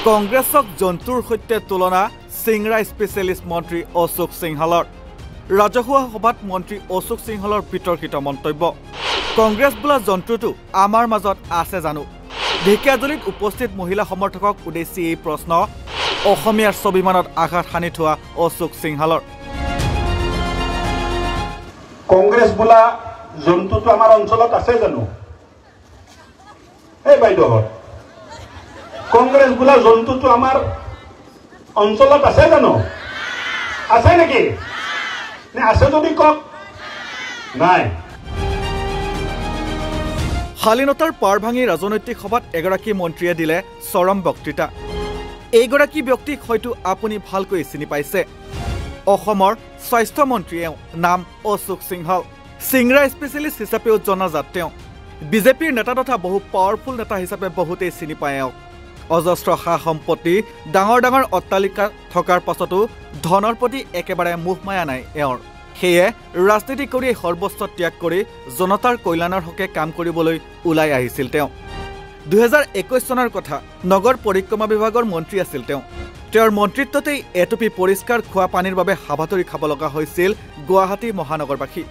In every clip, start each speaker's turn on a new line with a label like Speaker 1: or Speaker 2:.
Speaker 1: কংগ্ৰেছক জন্তুৰ সৈতে তুলনা চিংৰা স্পেচিয়েলিষ্ট মন্ত্ৰী অশোক সিংহালৰ ৰাজহুৱা সভাত মন্ত্ৰী অশোক সিংহালৰ বিতৰ্কিত মন্তব্য কংগ্ৰেছ বোলা জন্তুটো আমাৰ মাজত আছে জানো ঢেকিয়াজুলিত উপস্থিত মহিলা সমৰ্থকক উদ্দেশ্যি এই প্ৰশ্ন অসমীয়াৰ স্বাভিমানত আঘাত হানি থোৱা অশোক সিংহালৰ
Speaker 2: কংগ্ৰেছ বোলা জন্তুটো আমাৰ অঞ্চলত আছে জানো এই বাইদেউ কংগ্ৰেছ বোলা জন্তুটো আমাৰ অঞ্চলত আছে জানো আছে নেকি নে আছে যদি কক নাই
Speaker 1: শালীনতাৰ পাৰ ভাঙি ৰাজনৈতিক সভাত এগৰাকী মন্ত্ৰীয়ে দিলে চৰম বক্তৃতা এইগৰাকী ব্যক্তিক হয়তো আপুনি ভালকৈ চিনি পাইছে অসমৰ স্বাস্থ্য মন্ত্ৰীয়ে নাম অশোক সিংহাল চিংৰা স্পেচিয়েলিষ্ট হিচাপেও জনাজাত তেওঁ বিজেপিৰ নেতা তথা বহু পাৱাৰফুল নেতা হিচাপে বহুতেই চিনি পায় অজস্ৰ সা সম্পত্তি ডাঙৰ ডাঙৰ অট্টালিকা থকাৰ পাছতো ধনৰ প্ৰতি একেবাৰে মোহমায়া নাই এওঁৰ সেয়ে ৰাজনীতি কৰি সৰ্বস্ব ত্যাগ কৰি জনতাৰ কল্যাণৰ হকে কাম কৰিবলৈ ওলাই আহিছিল তেওঁ 2021 চনৰ কথা নগৰ পৰিক্ৰমা বিভাগৰ মন্ত্ৰী আছিল তেওঁ তেওঁৰ মন্ত্ৰিত্বতেই এটুপি পৰিষ্কাৰ খোৱা পানীৰ বাবে হাবাতৰি খাব লগা হৈছিল গুৱাহাটী মহানগৰবাসী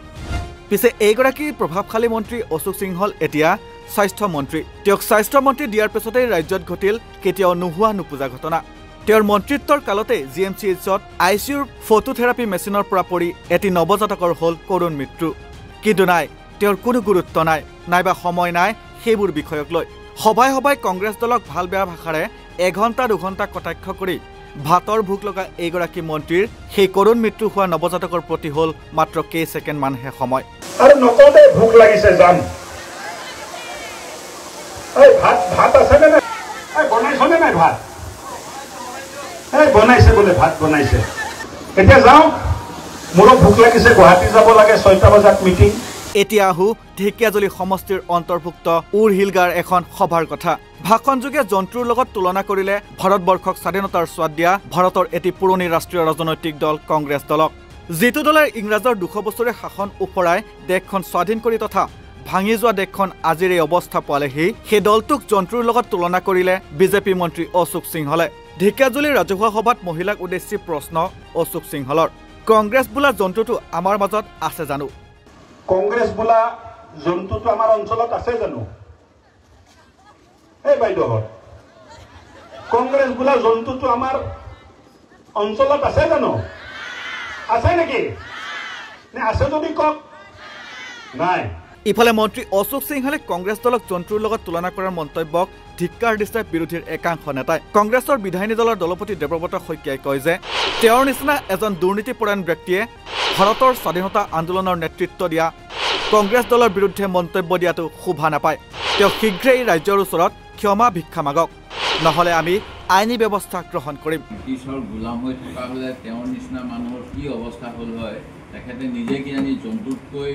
Speaker 1: পিছে এইগৰাকী প্ৰভাৱশালী মন্ত্ৰী অশোক সিংহল এতিয়া স্বাস্থ্য মন্ত্ৰী তেওঁক স্বাস্থ্য মন্ত্ৰী দিয়াৰ পিছতেই ৰাজ্যত ঘটিল কেতিয়াও নোহোৱা নোপোজা ঘটনা তেওঁৰ মন্ত্ৰিত্বৰ কালতে জিএমচিএইচত আইচিইউৰ ফটোথেৰাপি মেচিনৰ পৰা পৰি এটি নৱজাতকৰ হ'ল কৰুণ মৃত্যু কিন্তু নাই তেওঁৰ কোনো গুৰুত্ব নাই নাইবা সময় নাই সেইবোৰ বিষয়ক লৈ সভাই সভাই কংগ্ৰেছ দলক ভাল বেয়া ভাষাৰে 1 ঘণ্টা 2 ঘণ্টা কটাক্ষ কৰি ভাতৰ ভোক লগা এইগৰাকী মন্ত্ৰীৰ সেই কৰুণ মৃত্যু হোৱা নৱজাতকৰ প্ৰতি হ'ল মাত্ৰ কেইছেকেণ্ড মানহে সময়
Speaker 2: আৰু নকওঁতে ভোক লাগিছে যাম এই ভাত আছে নে এই বনাইছনে নাই ভাত এই বনাইছে বোলে ভাত বনাইছে এতিয়া যাওঁ মোৰো ভোক লাগিছে গুৱাহাটী যাব লাগে 6টা বজাত মিটিং
Speaker 1: এতিয়া আহো ঢেকিয়াজুলি সমষ্টিৰ অন্তৰ্ভুক্ত উৰহিলগাৰ এখন সভাৰ কথা ভাষণযোগে জন্তুৰ লগত তুলনা কৰিলে ভাৰতবৰ্ষক স্বাধীনতাৰ স্বাদ দিয়া ভাৰতৰ এটি পুৰণি ৰাষ্ট্ৰীয় ৰাজনৈতিক দল কংগ্ৰেছ দলক যিটো দলে ইংৰাজৰ 200 বছৰীয়া শাসন ওপৰাই দেশখন স্বাধীন কৰি তথা ভাঙি যোৱা দেশখন আজিৰ এই অৱস্থা পালেহি সেই দলটোক জন্তুৰ লগত তুলনা কৰিলে বিজেপি মন্ত্ৰী অশোক সিংহলে ঢেকিয়াজুলিৰ ৰাজহুৱা সভাত মহিলাক উদ্দেশ্যি প্ৰশ্ন অশোক সিংহলৰ কংগ্ৰেছ বোলা জন্তুটো আমাৰ মাজত আছে জানো
Speaker 2: কংগ্ৰেছ বোলা জন্তুটো আমাৰ অঞ্চলত আছে জানো এই বাইদেউ কংগ্ৰেছ বোলা জন্তুটো আমাৰ অঞ্চলত আছে জানো আছে নেকি নে আছে যদি কক নাই
Speaker 1: ইফালে মন্ত্ৰী অশোক সিংহালে কংগ্ৰেছ দলক জন্তুৰ লগত তুলনা কৰাৰ মন্তব্যক ধিক্কাৰ দিছে বিৰোধীৰ একাংশ নেতাই কংগ্ৰেছৰ বিধায়িনী দলৰ দলপতি দেৱব্ৰত শইকীয়াই কয় যে তেওঁৰ নিচিনা এজন দুৰ্নীতিপৰায়ণ ব্যক্তিয়ে ভাৰতৰ স্বাধীনতা আন্দোলনৰ নেতৃত্ব দিয়া কংগ্ৰেছ দলৰ বিৰুদ্ধে মন্তব্য দিয়াটো শোভা নাপায় তেওঁ শীঘ্ৰেই ৰাজ্যৰ ওচৰত ক্ষমা ভিক্ষা মাগক নহলে আমি আইনী ব্যৱস্থা গ্ৰহণ কৰিম
Speaker 3: ব্ৰিটিছৰ গোলাম হৈ থকা হলে তেওঁৰ নিচিনা মানুহৰ কি অৱস্থা হ'ল হয় তেখেতে নিজে কিজানি জন্তুতকৈ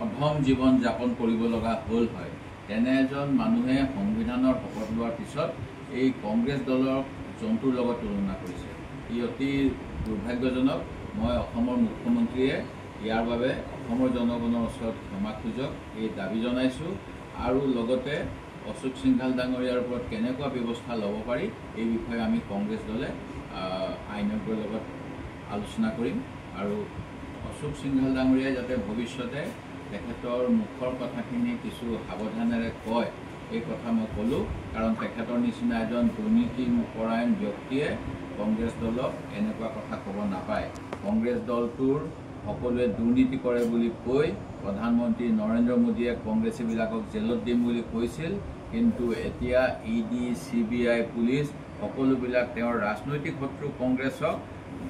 Speaker 3: অধম জীৱন যাপন কৰিব লগা হ'ল হয় তেনে এজন মানুহে সংবিধানৰ শপত লোৱাৰ পিছত এই কংগ্ৰেছ দলৰ জন্তুৰ লগত তুলনা কৰিছে ই অতি দুৰ্ভাগ্যজনক মই অসমৰ মুখ্যমন্ত্ৰীয়ে ইয়াৰ বাবে অসমৰ জনগণৰ ওচৰত ক্ষমা খোজক এই দাবী জনাইছোঁ আৰু লগতে অশোক সিংহাল ডাঙৰীয়াৰ ওপৰত কেনেকুৱা ব্যৱস্থা ল'ব পাৰি এই বিষয়ে আমি কংগ্ৰেছ দলে আইনজ্ঞৰ লগত আলোচনা কৰিম আৰু অশোক সিংহাল ডাঙৰীয়াই যাতে ভৱিষ্যতে তেখেতৰ মুখৰ কথাখিনি কিছু সাৱধানেৰে কয় এই কথা মই ক'লোঁ কাৰণ তেখেতৰ নিচিনা এজন দুৰ্নীতিপৰায়ণ ব্যক্তিয়ে কংগ্ৰেছ দলক এনেকুৱা কথা ক'ব নাপায় কংগ্ৰেছ দলটোৰ সকলোৱে দুৰ্নীতি কৰে বুলি কৈ প্ৰধানমন্ত্ৰী নৰেন্দ্ৰ মোদীয়ে কংগ্ৰেছীবিলাকক জেলত দিম বুলি কৈছিল কিন্তু এতিয়া ইডি CBI পুলিচ সকলোবিলাক তেওঁৰ ৰাজনৈতিক শত্ৰু কংগ্ৰেছক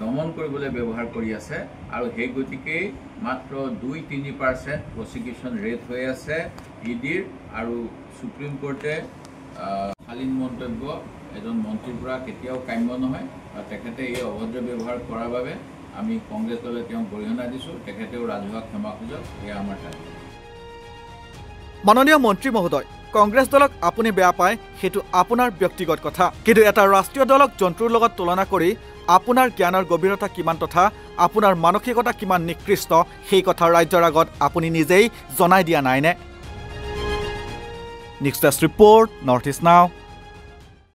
Speaker 3: দমন কৰিবলৈ ব্যৱহাৰ কৰি আছে আৰু সেই গতিকেই মাত্ৰ 2-3% প্ৰসিকিউশ্যন ৰেট হৈ আছে ইডিৰ আৰু সুপ্ৰিম কোৰ্টে শালীন মন্তব্য এজন মন্ত্ৰীৰ পৰা কেতিয়াও কাম্য নহয় আৰু তেখেতে এই অভদ্ৰ ব্যৱহাৰ কৰাৰ বাবে আমি কংগ্ৰেছ দলে তেওঁক গৰিহণা দিছোঁ তেখেতেও ৰাজহুৱা ক্ষমা খোজক এয়া আমাৰ দাবী
Speaker 1: মাননীয় মন্ত্ৰী মহোদয় কংগ্ৰেছ দলক আপুনি বেয়া পায় সেইটো আপোনাৰ ব্যক্তিগত কথা কিন্তু এটা ৰাষ্ট্ৰীয় দলক জন্তুৰ লগত তুলনা কৰি আপোনাৰ জ্ঞানৰ গভীৰতা কিমান তথা আপোনাৰ মানসিকতা কিমান নিকৃষ্ট সেই কথা ৰাজ্যৰ আগত আপুনি নিজেই জনাই দিয়া নাইনে নেক্সট ৰিপৰ্ট নৰ্থ ইষ্ট নাও